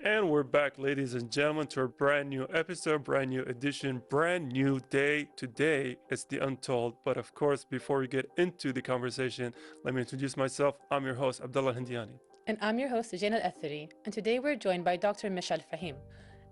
And we're back, ladies and gentlemen, to a brand new episode, brand new edition, brand new day. Today, it's the Untold. But of course, before we get into the conversation, let me introduce myself. I'm your host, Abdullah Hindiani. And I'm your host, AziadiQ8 and today we're joined by Dr. Mishal Fahim.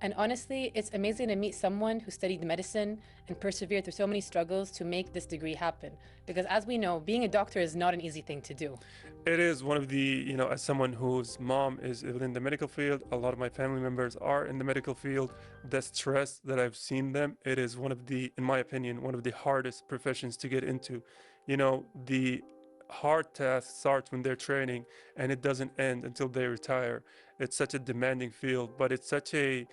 And honestly, it's amazing to meet someone who studied medicine and persevered through so many struggles to make this degree happen. Because as we know, being a doctor is not an easy thing to do. It is one of the, as someone whose mom is within the medical field, a lot of my family members are in the medical field. The stress that I've seen them, it is one of the, in my opinion, one of the hardest professions to get into. The hard task starts when they're training and it doesn't end until they retire. It's such a demanding field, but it's such a,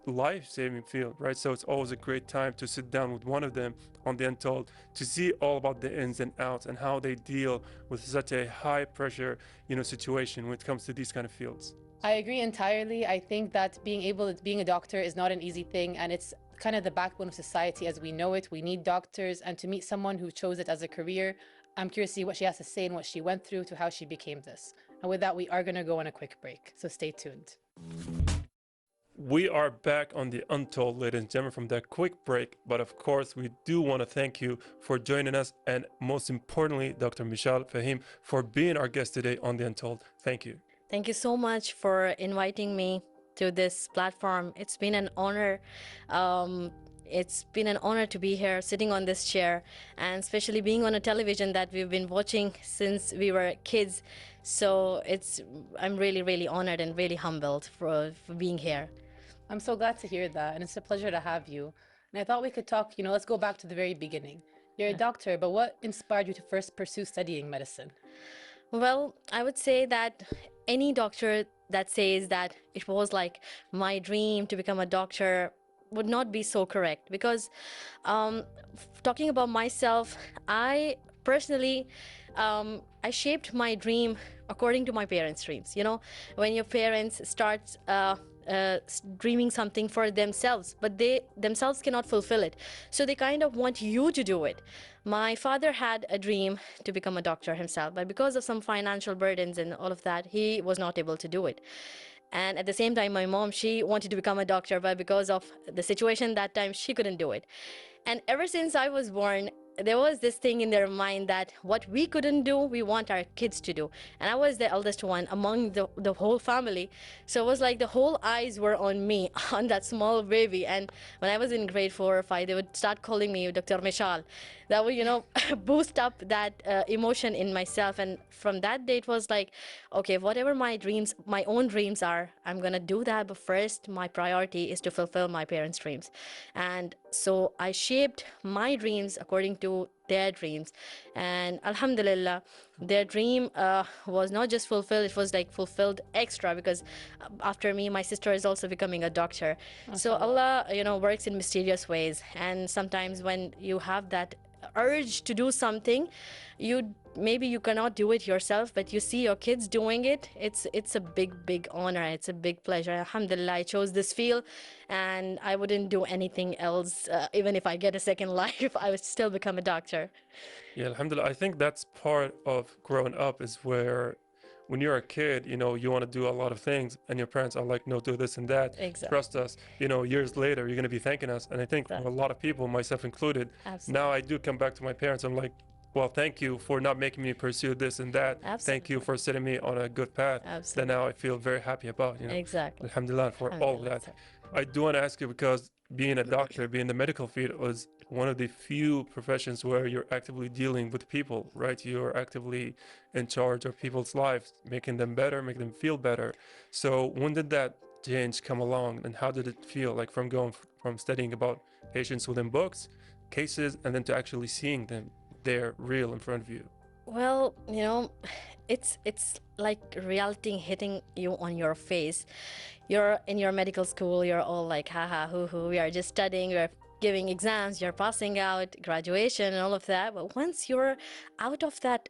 life-saving field, right? So it's always a great time to sit down with one of them on the Untold to see all about the ins and outs and how they deal with such a high pressure, situation when it comes to these kind of fields. I agree entirely. I think that being a doctor is not an easy thing, and it's kind of the backbone of society as we know it. We need doctors, and to meet someone who chose it as a career, I'm curious to see what she has to say and what she went through to how she became this. And with that, we are going to go on a quick break, so stay tuned. We are back on the Untold, ladies and gentlemen, from that quick break. But of course, we do want to thank you for joining us. And most importantly, Dr. Mishal Fahim, for being our guest today on the Untold. Thank you. Thank you so much for inviting me to this platform. It's been an honor. It's been an honor to be here, sitting on this chair, and especially being on a television that we've been watching since we were kids. So I'm really, really honored and really humbled for being here. I'm so glad to hear that, and it's a pleasure to have you. And I thought we could talk, let's go back to the very beginning. You're a doctor, but what inspired you to first pursue studying medicine? Well, I would say that any doctor that says that it was like my dream to become a doctor would not be so correct, because talking about myself, I personally I shaped my dream according to my parents' dreams. When your parents start dreaming something for themselves, but they themselves cannot fulfill it, so they kind of want you to do it. My father had a dream to become a doctor himself, but because of some financial burdens and all of that, he was not able to do it. And at the same time, my mom, she wanted to become a doctor, but because of the situation that time, she couldn't do it. And ever since I was born, there was this thing in their mind that what we couldn't do, we want our kids to do. And I was the eldest one among the whole family. So it was like the whole eyes were on me, on that small baby. And when I was in grade 4 or 5, they would start calling me Dr. Mishal. That would, boost up that emotion in myself. And from that day, it was like, okay, whatever my dreams, my own dreams are, I'm going to do that. But first, my priority is to fulfill my parents' dreams. And so I shaped my dreams according to their dreams. And alhamdulillah, their dream was not just fulfilled, it was like fulfilled extra, because after me, my sister is also becoming a doctor. So Allah, works in mysterious ways. And sometimes when you have that urge to do something, maybe you cannot do it yourself, but you see your kids doing it, it's a big honor, it's a big pleasure. Alhamdulillah, I chose this field, and I wouldn't do anything else. Even if I get a second life, I would still become a doctor. Yeah, alhamdulillah. I think that's part of growing up, is where when you're a kid, you want to do a lot of things, and your parents are like, no, do this and that. Exactly. Trust us. Years later, you're going to be thanking us. And I think for a lot of people, myself included, Absolutely. now I do come back to my parents. I'm like, well, thank you for not making me pursue this and that. Absolutely. Thank you for setting me on a good path. Absolutely. That now I feel very happy about. Exactly. Alhamdulillah for all of that. I do want to ask you, because being a doctor, being in the medical field, was one of the few professions where you're actively dealing with people, right? You're actively in charge of people's lives, making them better, making them feel better. So when did that change come along, and how did it feel, like from going from studying about patients within books, cases, and then to actually seeing them there real in front of you? Well, it's like reality hitting you on your face. You're in your medical school, you're all like, haha, hoo, we are just studying, we're giving exams, you're passing out, graduation and all of that. But once you're out of that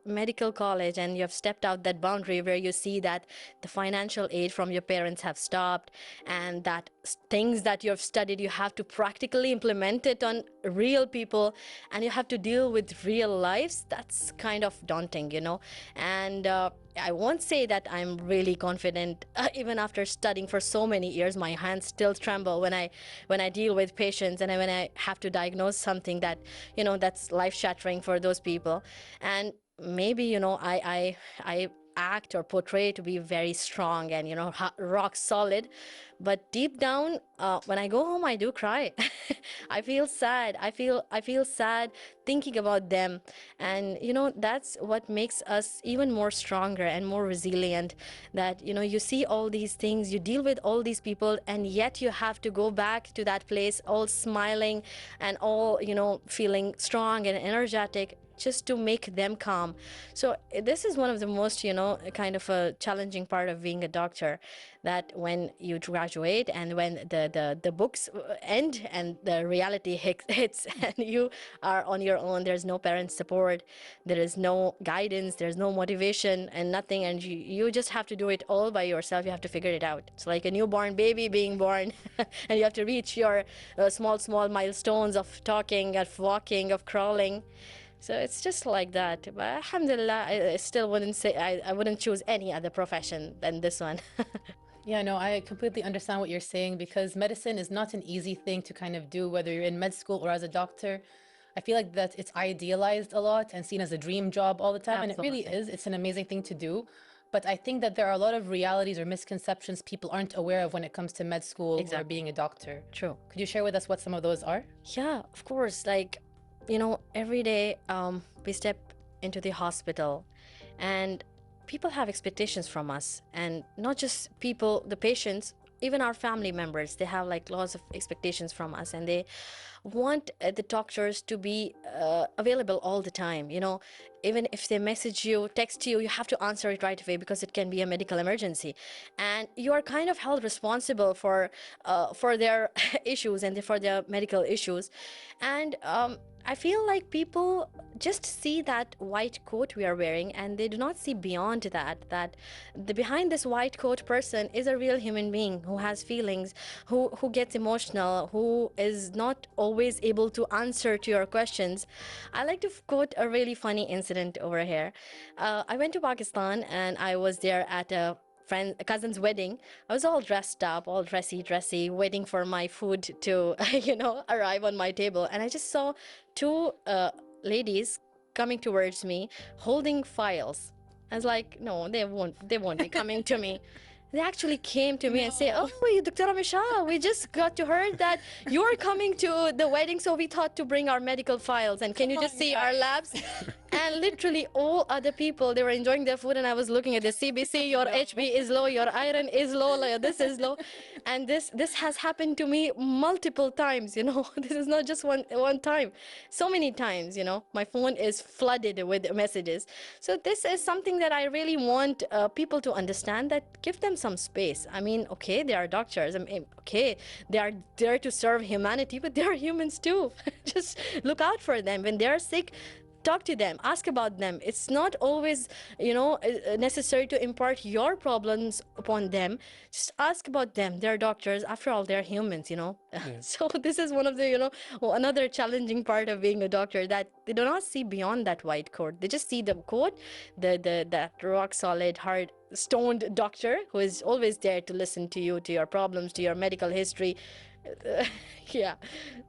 medical college and you have stepped out that boundary where you see that the financial aid from your parents have stopped, and that things that you have studied, you have to practically implement it on real people, and you have to deal with real lives. That's kind of daunting, you know. And I won't say that I'm really confident. Even after studying for so many years, my hands still tremble when I deal with patients, and when I have to diagnose something that, you know, that's life-shattering for those people. And maybe, you know, I act or portray to be very strong and, you know, rock solid, but deep down, when I go home, I do cry. I feel sad. I feel sad thinking about them. And, you know, that's what makes us even more stronger and more resilient, that, you know, you see all these things, you deal with all these people, and yet you have to go back to that place all smiling and all, you know, feeling strong and energetic, just to make them calm. So this is one of the most, you know, kind of a challenging part of being a doctor, that when you graduate and when the books end and the reality hits and you are on your own, there's no parent support, there is no guidance, there's no motivation and nothing, and you just have to do it all by yourself. You have to figure it out. It's like a newborn baby being born and you have to reach your small milestones of talking, of walking, of crawling. So it's just like that. But alhamdulillah, I still wouldn't say, I wouldn't choose any other profession than this one. Yeah, no, I completely understand what you're saying, because medicine is not an easy thing to kind of do, whether you're in med school or as a doctor. I feel like that it's idealized a lot and seen as a dream job all the time. Absolutely. And it really is. It's an amazing thing to do. But I think that there are a lot of realities or misconceptions people aren't aware of when it comes to med school or being a doctor. True. Could you share with us what some of those are? Yeah, of course. Like, you know, every day we step into the hospital and people have expectations from us, and not just people, the patients, even our family members, they have like lots of expectations from us, and they want the doctors to be available all the time. You know, even if they message you, text you, you have to answer it right away, because it can be a medical emergency, and you are kind of held responsible for their issues and for their medical issues. And I feel like people just see that white coat we are wearing, and they do not see beyond that behind this white coat person is a real human being who has feelings, who gets emotional, who is not always able to answer to your questions. I like to quote a really funny incident over here. I went to Pakistan and I was there at a cousin's wedding. I was all dressed up, all dressy, waiting for my food to, you know, arrive on my table. And I just saw two ladies coming towards me, holding files. I was like, no, they won't be coming to me. They actually came to me and say, oh, Dr. Mishal, we just got to heard that you are coming to the wedding, so we thought to bring our medical files, and can you just see our labs? And literally all other people, they were enjoying their food, and I was looking at the CBC, your HB is low, your iron is low, this is low. And this has happened to me multiple times, you know. This is not just one time. So many times, you know, my phone is flooded with messages. So this is something that I really want people to understand, that give them some space. I mean, okay, they are doctors. I mean, okay, they are there to serve humanity, but they are humans too. Just look out for them. When they are sick, talk to them, ask about them. It's not always, you know, necessary to impart your problems upon them. Just ask about them. They're doctors. After all, they're humans, you know. Yeah. So this is one of the, you know, another challenging part of being a doctor, that they do not see beyond that white coat. They just see the coat, that rock solid, hard, stoned doctor who is always there to listen to you, to your problems, to your medical history. Yeah,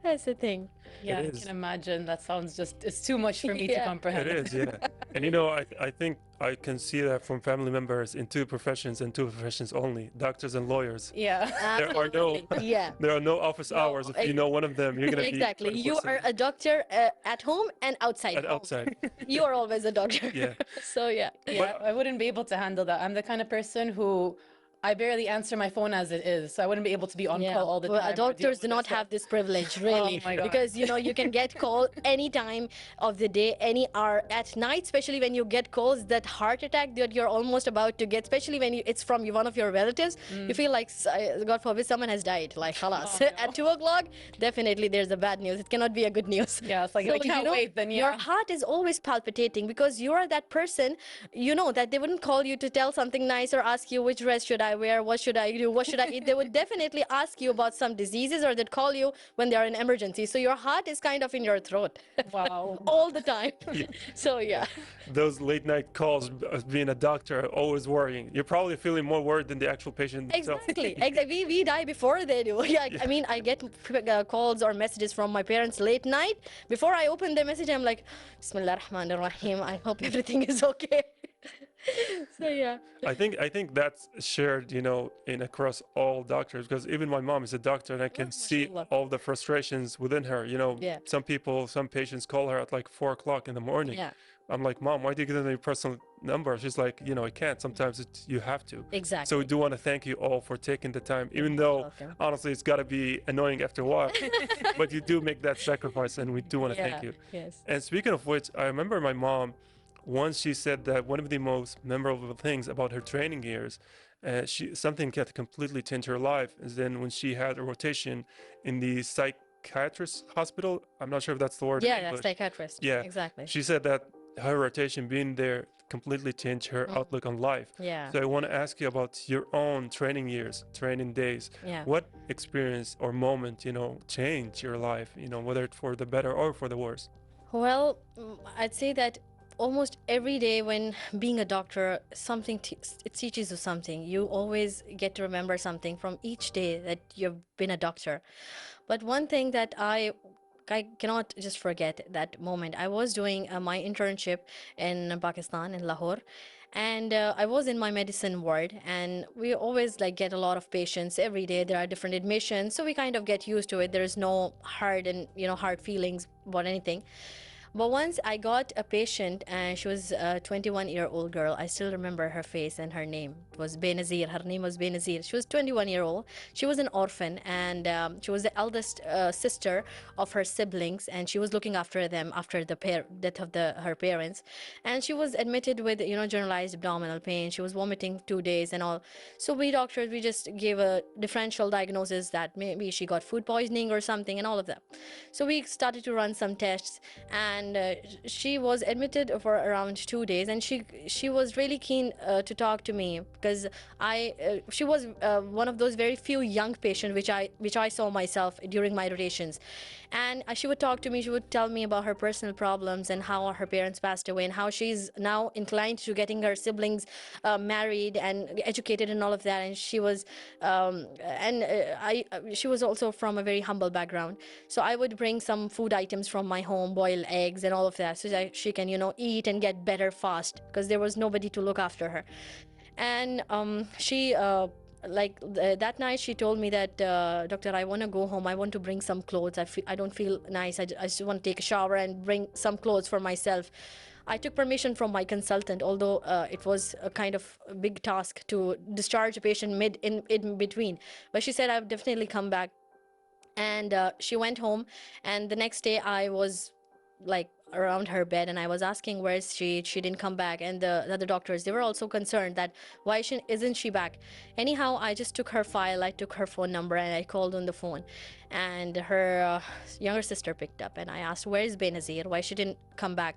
that's the thing. Yeah, I can imagine. That sounds just, it's too much for me to comprehend. It is, yeah. And you know, I think I can see that from family members in two professions and two professions only, doctors and lawyers. Yeah. There are no office hours. If you know one of them, you're going to be... Exactly. You are a doctor at home and outside. Outside. You are always a doctor. Yeah. So, yeah. But I wouldn't be able to handle that. I'm the kind of person who... I barely answer my phone as it is, so I wouldn't be able to be on call all the time. Well, doctors do not have this privilege, really, because, you know, you can get called any time of the day, any hour, at night, especially when you get calls, that heart attack that you're almost about to get, especially when it's from one of your relatives, you feel like, God forbid, someone has died, like, halas. At 2 o'clock, definitely there's a bad news. It cannot be a good news. Yeah, it's like, so, I can't wait, then, Your heart is always palpitating, because you are that person, you know, that they wouldn't call you to tell something nice or ask you which dress should I I wear? What should I do? What should I eat? They would definitely ask you about some diseases, or they'd call you when they are in emergency. So your heart is kind of in your throat Wow. all the time. Yeah. So yeah. Those late night calls as being a doctor are always worrying. You're probably feeling more worried than the actual patient itself. Exactly. Exactly. We die before they do. Yeah. I mean, I get calls or messages from my parents late night. Before I open the message, I'm like, Bismillah Rahman Rahim. I hope everything is okay. So yeah. I think that's shared, you know, in across all doctors, because even my mom is a doctor and I can see mashallah. all the frustrations within her. You know, Yeah. some patients call her at like 4 o'clock in the morning. Yeah. I'm like, Mom, why do you give them your personal number? She's like, you know, I can't. Sometimes you have to. Exactly. So we do want to thank you all for taking the time, even though welcome. honestly it's got to be annoying after a while, but you do make that sacrifice, and we do want to thank you. Yes. And speaking of which, I remember my mom once she said that one of the most memorable things about her training years, something that completely changed her life, is then when she had a rotation in the psychiatrist hospital. I'm not sure if that's the word. in Yeah, that's English. psychiatrist. Yeah. Exactly. She said that her rotation being there completely changed her outlook on life. Yeah. So I want to ask you about your own training years, training days. Yeah. What experience or moment, you know, changed your life, you know, whether it's for the better or for the worse? Well, I'd say that almost every day when being a doctor, something it teaches you something. You always get to remember something from each day that you've been a doctor. But one thing that I cannot just forget that moment. I was doing my internship in Pakistan, in Lahore, and I was in my medicine ward, and we always like get a lot of patients every day. There are different admissions, so we kind of get used to it. There is no hard feelings about anything. But once I got a patient, and she was a 21-year-old girl. I still remember her face and her name. It was Benazir. Her name was Benazir. She was 21-year-old. She was an orphan, and she was the eldest sister of her siblings, and she was looking after them after the death of her parents. And she was admitted with, generalized abdominal pain. She was vomiting 2 days and all. So we doctors, we just gave a differential diagnosis that maybe she got food poisoning or something and all of that. So we started to run some tests, and she was admitted for around 2 days, and she was really keen to talk to me, because she was one of those very few young patients which I saw myself during my rotations. And she would talk to me. She would tell me about her personal problems and how her parents passed away, and how she's now inclined to getting her siblings married and educated and all of that. And she was she was also from a very humble background. So I would bring some food items from my home, boil eggs and all of that, so that she can eat and get better fast, because there was nobody to look after her. And she that night she told me that, doctor, I want to go home. I want to bring some clothes. I don't feel nice. I just want to take a shower and bring some clothes for myself. I took permission from my consultant, although it was a kind of a big task to discharge a patient in between. But she said, I'll definitely come back. And she went home, and the next day I was like around her bed, and I was asking where is she didn't come back. And the other doctors, they were also concerned that why isn't she back. Anyhow, I just took her file, I took her phone number, and I called on the phone, and her younger sister picked up, and I asked, where is Benazir, why she didn't come back.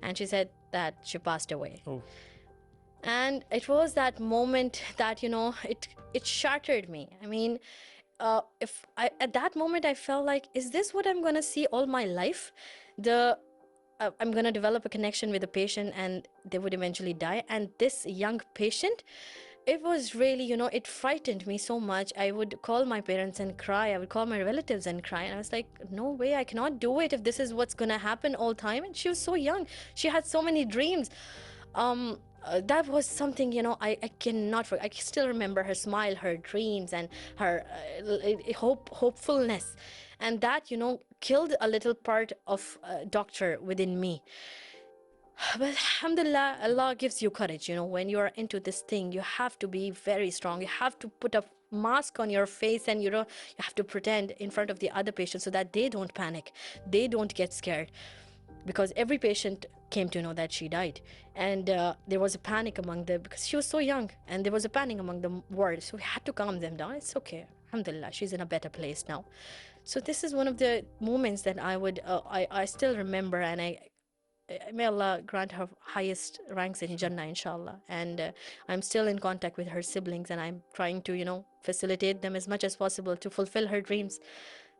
And she said that she passed away. Oh. And it was that moment that it shattered me. I mean, at that moment I felt like, is this what I'm gonna see all my life? I'm gonna develop a connection with the patient, and they would eventually die. And this young patient, it was really, it frightened me so much. I would call my parents and cry. I would call my relatives and cry. And I was like, no way, I cannot do it if this is what's gonna happen all time. And she was so young. She had so many dreams. That was something, I cannot forget. I still remember her smile, her dreams, and her hopefulness. And that, killed a little part of doctor within me. But alhamdulillah, Allah gives you courage. When you are into this thing, you have to be very strong. You have to put a mask on your face, and you have to pretend in front of the other patients so that they don't panic, they don't get scared. Because every patient came to know that she died, and there was a panic among them, because she was so young, and there was a panic among the ward. So we had to calm them down. It's okay, alhamdulillah, she's in a better place now. So this is one of the moments that I still remember, and may Allah grant her highest ranks in Jannah, inshallah. And I'm still in contact with her siblings, and I'm trying to, facilitate them as much as possible to fulfill her dreams.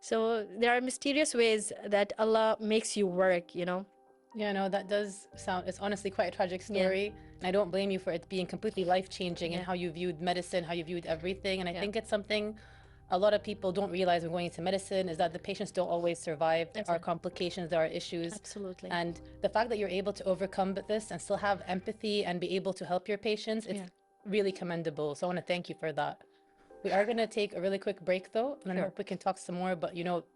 So there are mysterious ways that Allah makes you work. Yeah, no, that does sound, it's honestly quite a tragic story. And I don't blame you for it being completely life-changing in how you viewed medicine, how you viewed everything. And I think it's something a lot of people don't realize when going into medicine, is that the patients don't always survive. There are complications, there are issues. Absolutely. And the fact that you're able to overcome this and still have empathy and be able to help your patients, it's really commendable. So I want to thank you for that. We are going to take a really quick break though, and I hope we can talk some more, but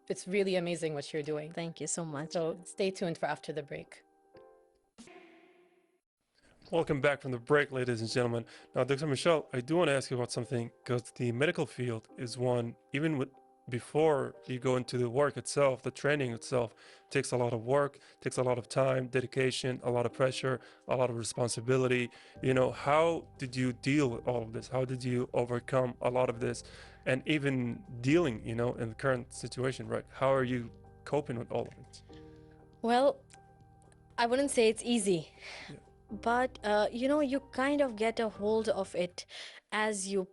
it's really amazing what you're doing. Thank you so much. So stay tuned for after the break. Welcome back from the break, ladies and gentlemen. Now, Dr. Mishal, I do want to ask you about something, because the medical field is one, even before you go into the work itself, the training itself takes a lot of work, takes a lot of time, dedication, a lot of pressure, a lot of responsibility. How did you deal with all of this? How did you overcome a lot of this? And even dealing, in the current situation, right? How are you coping with all of it? Well, I wouldn't say it's easy. Yeah. But you kind of get a hold of it as you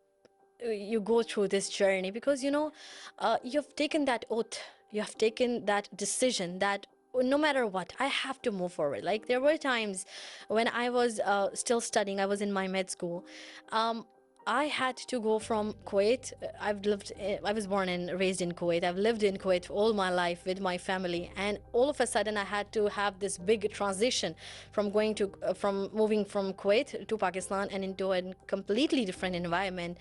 go through this journey, because you've taken that oath, you have taken that decision that no matter what, I have to move forward. Like, there were times when I was still studying, I was in my med school. I had to go from Kuwait. I was born and raised in Kuwait. I've lived in Kuwait all my life with my family, and all of a sudden I had to have this big transition from moving from Kuwait to Pakistan and into a completely different environment.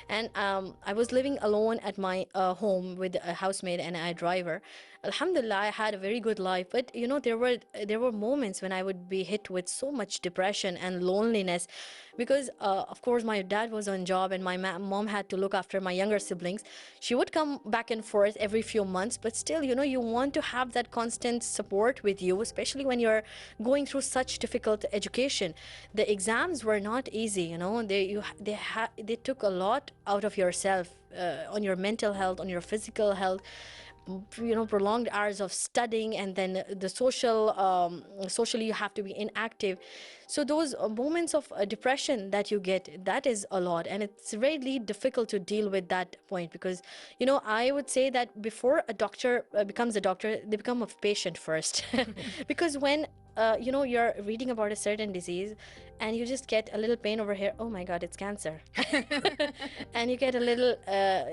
And I was living alone at my home with a housemaid and a driver. Alhamdulillah, I had a very good life, but there were moments when I would be hit with so much depression and loneliness, because of course my dad was on job and my mom had to look after my younger siblings. She would come back and forth every few months, but still, you want to have that constant support with you, especially when you're going through such difficult education. The exams were not easy. They took a lot out of yourself, on your mental health, on your physical health. Prolonged hours of studying, and then the socially you have to be inactive. So those moments of depression that you get, that is a lot, and it's really difficult to deal with that point, because I would say that before a doctor becomes a doctor, they become a patient first. Because when you're reading about a certain disease and you just get a little pain over here, oh my god, it's cancer. And you get a little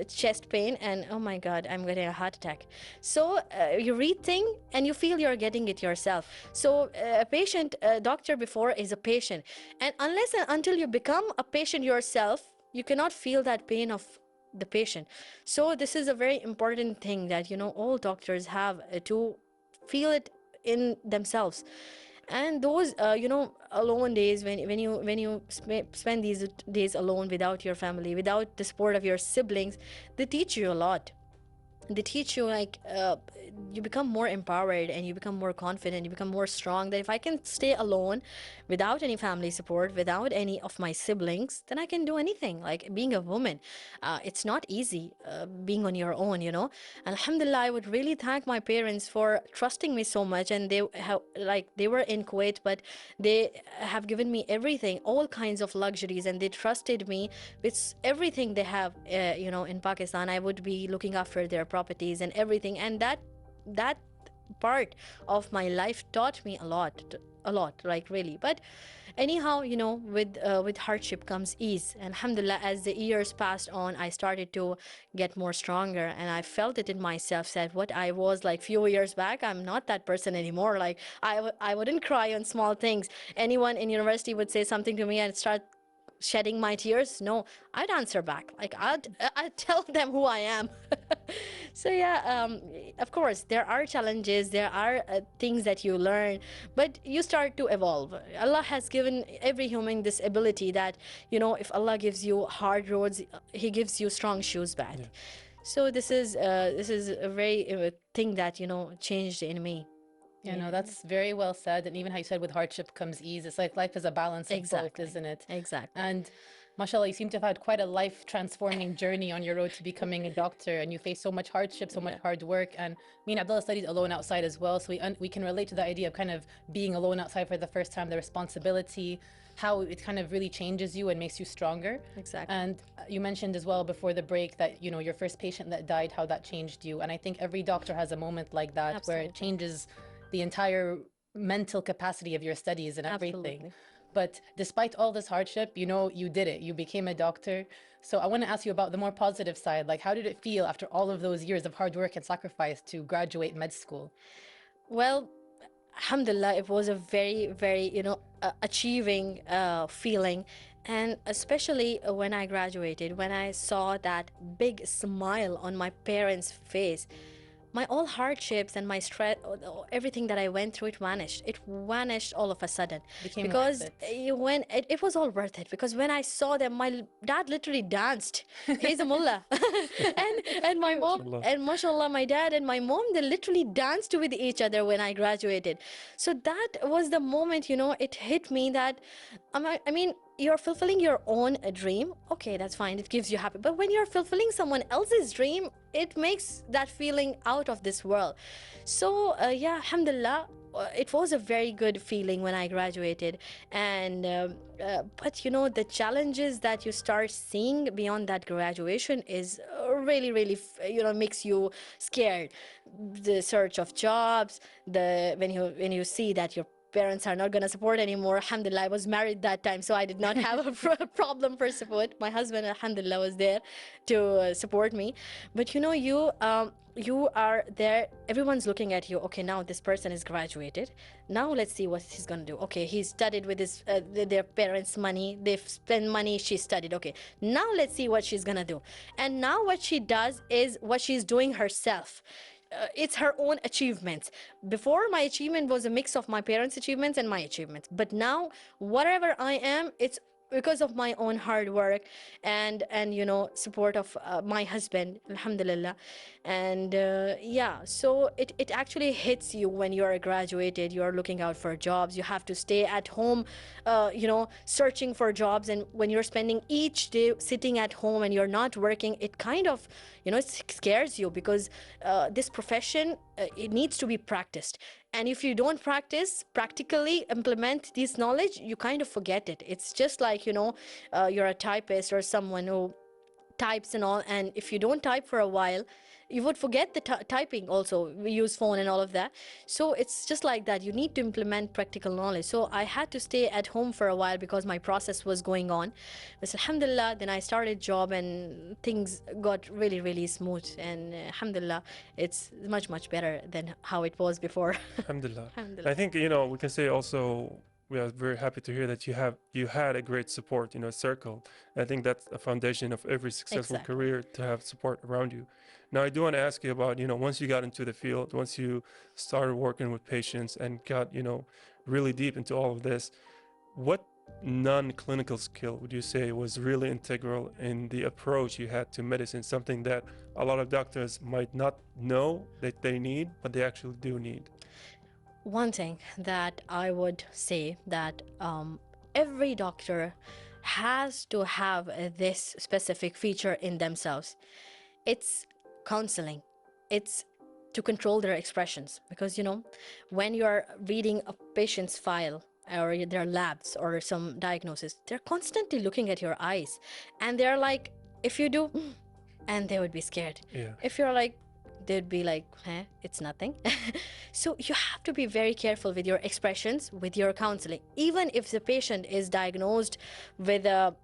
chest pain, and oh my god, I'm getting a heart attack. So you read things and you feel you're getting it yourself. So a doctor before is a patient, and unless and until you become a patient yourself, you cannot feel that pain of the patient. So this is a very important thing that all doctors have to feel it in themselves. And those alone days, when you spend these days alone without your family, without the support of your siblings, they teach you a lot. They teach you, like, you become more empowered and you become more confident, you become more strong, that if I can stay alone without any family support, without any of my siblings, then I can do anything. Like, being a woman, it's not easy being on your own. Alhamdulillah, I would really thank my parents for trusting me so much, and they were in Kuwait, but they have given me everything, all kinds of luxuries, and they trusted me with everything they have. In Pakistan, I would be looking after their properties and everything, and that part of my life taught me a lot, like, really. But anyhow, with hardship comes ease, and alhamdulillah, as the years passed on, I started to get more stronger, and I felt it in myself, that what I was like few years back, I'm not that person anymore. Like, I wouldn't cry on small things. Anyone in university would say something to me and start shedding my tears. No, I'd answer back. Like, I'd tell them who I am. So yeah, of course there are challenges, there are things that you learn, but you start to evolve. Allah has given every human this ability that if Allah gives you hard roads, He gives you strong shoes back. Yeah. So this is a very thing that changed in me. Yeah, no, that's very well said. And even how you said with hardship comes ease. It's like life is a balance of both, isn't it? Exactly. And Mashallah, you seem to have had quite a life transforming journey on your road to becoming a doctor, and you face so much hardship, so much hard work. And me and Abdullah studied alone outside as well, so we can relate to the idea of kind of being alone outside for the first time, the responsibility, how it kind of really changes you and makes you stronger. Exactly. And you mentioned as well before the break that, you know, your first patient that died, how that changed you. And I think every doctor has a moment like that where it changes the entire mental capacity of your studies and everything. Absolutely. But despite all this hardship, you know, you did it. You became a doctor. So I want to ask you about the more positive side. Like, how did it feel after all of those years of hard work and sacrifice to graduate med school? Well, alhamdulillah, it was a very, very, achieving feeling. And especially when I graduated, when I saw that big smile on my parents' face, my all hardships and my stress, everything that I went through, it vanished. It vanished all of a sudden. Because when it was all worth it. Because when I saw them, my dad literally danced. He's a mullah. and my mom, and mashallah, my dad and my mom, they literally danced with each other when I graduated. So that was the moment, it hit me that, I mean, you're fulfilling your own dream. Okay, that's fine. It gives you happy. But when you're fulfilling someone else's dream, it makes that feeling out of this world. So yeah, alhamdulillah, it was a very good feeling when I graduated. And but the challenges that you start seeing beyond that graduation is really, really, makes you scared. The search of jobs, when you see that your parents are not going to support anymore. Alhamdulillah, I was married that time, so I did not have a problem for support. My husband, alhamdulillah, was there to support me. But you are there, everyone's looking at you. Okay, now this person is graduated, now let's see what he's gonna do. Okay, he studied with his their parents' money, they've spent money, she studied. Okay, now let's see what she's gonna do. And now what she does is what she's doing herself. It's her own achievements. Before, my achievement was a mix of my parents' achievements and my achievements, but now whatever I am, it's because of my own hard work and support of my husband, alhamdulillah. And yeah, so it actually hits you when you're graduated, you're looking out for jobs, you have to stay at home searching for jobs. And when you're spending each day sitting at home and you're not working, it kind of it scares you, because this profession, it needs to be practiced. And if you don't practically implement this knowledge, you kind of forget it. It's just like, you're a typist or someone who types and all, and if you don't type for a while, you would forget the typing also. We use phone and all of that. So it's just like that. You need to implement practical knowledge. So I had to stay at home for a while because my process was going on. But alhamdulillah, then I started job and things got really, really smooth. And alhamdulillah, it's much, much better than how it was before. Alhamdulillah. I think, we can say also, we are very happy to hear that you had a great support, circle. I think that's a foundation of every successful career, to have support around you. Now, I do want to ask you about, once you got into the field, once you started working with patients and got, really deep into all of this, what non-clinical skill would you say was really integral in the approach you had to medicine, something that a lot of doctors might not know that they need, but they actually do need? One thing that I would say that every doctor has to have this specific feature in themselves. It's counseling. It's to control their expressions, because when you're reading a patient's file or their labs or some diagnosis, they're constantly looking at your eyes, and they're like, if you do, and they would be scared. If you're like, they'd be like, it's nothing. So you have to be very careful with your expressions, with your counseling. Even if the patient is diagnosed with a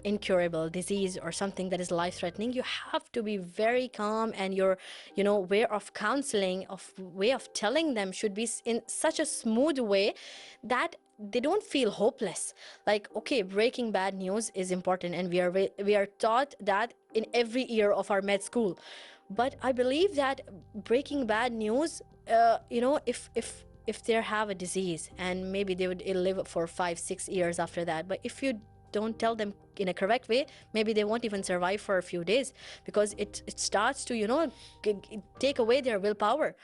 incurable disease or something that is life-threatening, you have to be very calm, and your way of counseling, way of telling them should be in such a smooth way that they don't feel hopeless. Like, okay, breaking bad news is important, and we are taught that in every year of our med school. But I believe that breaking bad news, if they have a disease, and maybe they would live for 5-6 years after that, but if you don't tell them in a correct way, maybe they won't even survive for a few days, because it starts to, you know, take away their willpower.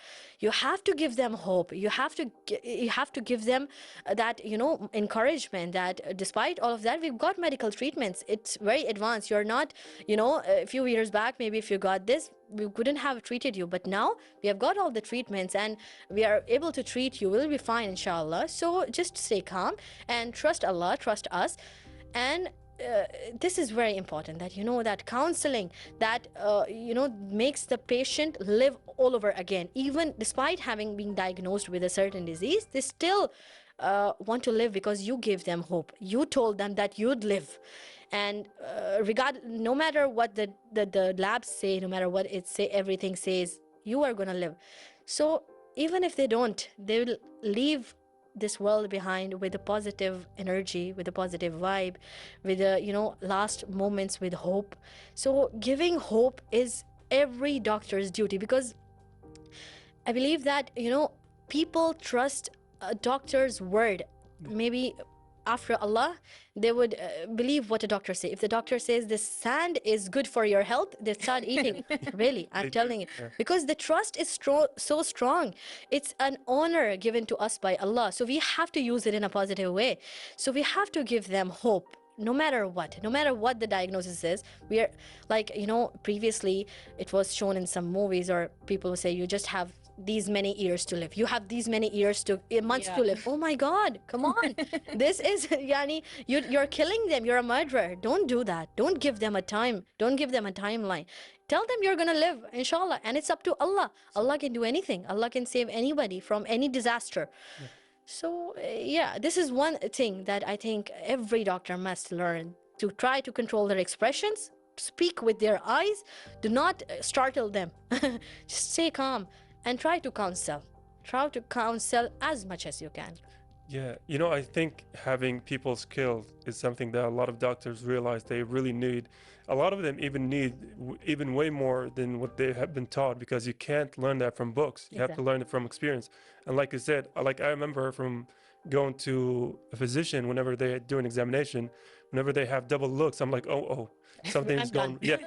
You have to give them hope. You have to give them that, you know, encouragement that despite all of that, we've got medical treatments. It's very advanced. You're not, you know, a few years back, maybe if you got this, we couldn't have treated you, but now we have got all the treatments and we are able to treat you. We'll be fine, inshallah. So just stay calm and trust Allah, trust us. And this is very important, that, you know, that counseling that you know, makes the patient live all over again. Even despite having been diagnosed with a certain disease, they still want to live because you gave them hope. You told them that you'd live. And no matter what the labs say, no matter what it say, everything says, you are gonna live. So even if they don't, they will leave this world behind with a positive energy, with a positive vibe, with the, you know, last moments with hope. So giving hope is every doctor's duty, because I believe that, you know, people trust a doctor's word. Maybe after Allah, they would believe what a doctor says. If the doctor says this sand is good for your health, they start eating it. Really, I'm telling you. Because the trust is so strong. It's an honor given to us by Allah. So we have to use it in a positive way. So we have to give them hope. No matter what the diagnosis is. We are, like, you know, previously it was shown in some movies, or people will say, you just have these many years to live, you have these many months to live. Oh my God, come on. This is yani, you're killing them. You're a murderer. Don't do that. Don't give them a time. Don't give them a timeline. Tell them you're gonna live, inshallah, and it's up to Allah. Allah can do anything. Allah can save anybody from any disaster. So yeah, this is one thing that I think every doctor must learn, to try to control their expressions, speak with their eyes, do not startle them. Just stay calm and try to counsel as much as you can. Yeah, you know, I think having people skilled is something that a lot of doctors realize they really need. A lot of them even need even way more than what they have been taught, because you can't learn that from books. You have to learn it from experience. And like you said, like I remember from going to a physician, whenever they do an examination, whenever they have double looks, I'm like, oh, something's going, yeah.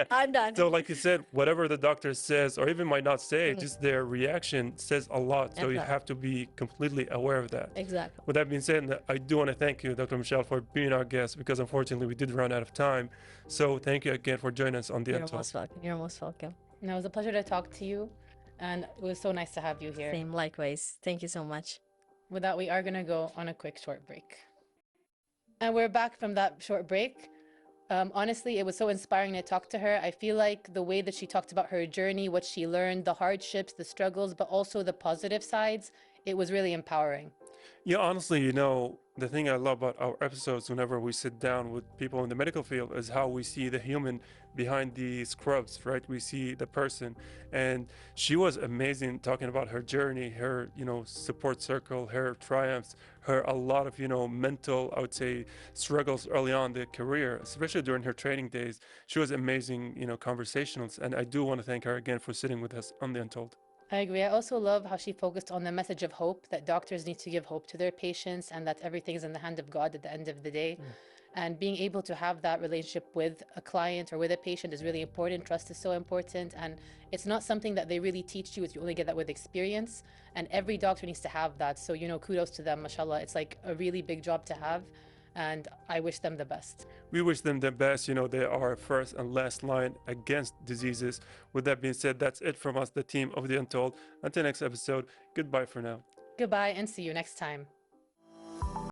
I'm done. So like you said, whatever the doctor says, or even might not say, just their reaction says a lot. So you have to be completely aware of that. Exactly. With that being said, I do want to thank you, Dr. Mishal, for being our guest, because unfortunately we did run out of time. So thank you again for joining us on the Untold. You're most welcome. You're most welcome. No, it was a pleasure to talk to you, and it was so nice to have you here. Same, likewise. Thank you so much. With that, we are going to go on a quick short break. And we're back from that short break. Honestly, it was so inspiring to talk to her. I feel like the way that she talked about her journey, what she learned, the hardships, the struggles, but also the positive sides, it was really empowering. Yeah, honestly, you know, the thing I love about our episodes whenever we sit down with people in the medical field is how we see the human behind the scrubs, right? We see the person. And she was amazing talking about her journey, her, you know, support circle, her triumphs, her a lot of, you know, mental, I would say, struggles early on in the career, especially during her training days. She was amazing, you know, conversationalist. And I do want to thank her again for sitting with us on the Untold. I agree. I also love how she focused on the message of hope, that doctors need to give hope to their patients and that everything is in the hand of God at the end of the day. And being able to have that relationship with a client or with a patient is really important. Trust is so important. And it's not something that they really teach you. You only get that with experience. And every doctor needs to have that. So, you know, kudos to them, mashallah. It's like a really big job to have. And I wish them the best. We wish them the best. You know, they are first and last line against diseases. With that being said, that's it from us, the team of the Untold. Until next episode, goodbye for now. Goodbye and see you next time.